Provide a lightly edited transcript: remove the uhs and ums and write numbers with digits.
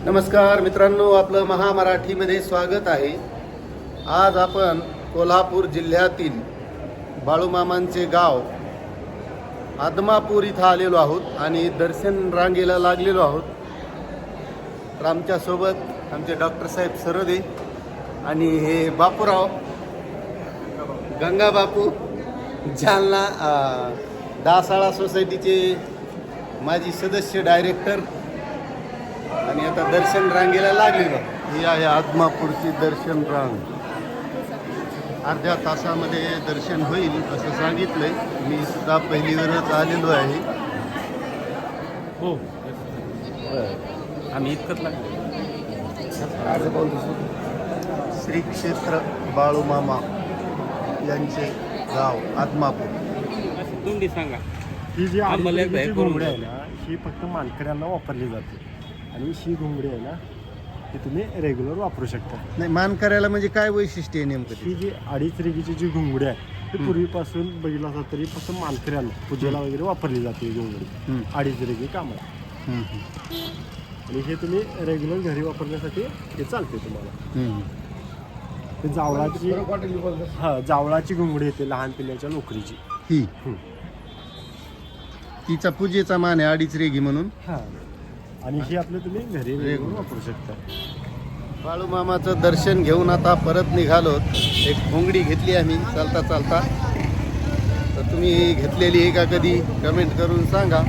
नमस्कार मित्रांनो, आपलं महामराठीमध्ये स्वागत आहे. आज आपण कोल्हापूर जिल्ह्यातील बाळूमामांचे गाव आदमापूर इथं आलेलो आहोत आणि दर्शन रांगेला लागलेलो आहोत. तर आमच्यासोबत आमचे डॉक्टर साहेब सरोदे आणि हे बापूराव गंगा बापू जालना दासाळा सोसायटीचे माजी सदस्य डायरेक्टर. आणि आता दर्शन रांगेला लागलेलो. ही आहे आदमापूरची दर्शन रांग. अर्ध्या तासामध्ये दर्शन होईल असं सांगितलंय. मी सुद्धा पहिलीवरच आलेलो आहे. हो आम्ही इतकंच लागलो. श्री क्षेत्र बाळूमामा यांचे गाव आदमापूर. तोंडी सांगा. ही जी आम्हाला एकदा हे करून घोंगडी आहे ना, ही फक्त मानकऱ्यांना वापरली जाते आणि ही घोंगडी आहे ना, ती तुम्ही रेग्युलर वापरू शकता. नाही, मानकऱ्याला म्हणजे काय वैशिष्ट्य आहे नेमकं ते? ही जी अडीच रेगीची जी घोंगडी आहे ती पूर्वीपासून बघितला असता तरी फक्त मानकऱ्यांना पूजेला वगैरे वापरली जाते. ही घोंगडी अडीच रेगी कामाला. आणि हे तुम्ही रेग्युलर घरी वापरण्यासाठी हे चालते तुम्हाला. ते जावळाची घोंगडी येते लहान पिल्ल्याच्या नोकरीची. ही तिचा पूजेचा मान आहे अडीच रेगी म्हणून. आणि हे आपलं तुम्ही घरी रेग्युलर वापरू शकता. बाळूमामाचं दर्शन घेऊन आता परत निघालो. एक घोंगडी घेतली आम्ही चालता चालता. तर तुम्ही घेतलेली आहे का कधी कमेंट करून सांगा.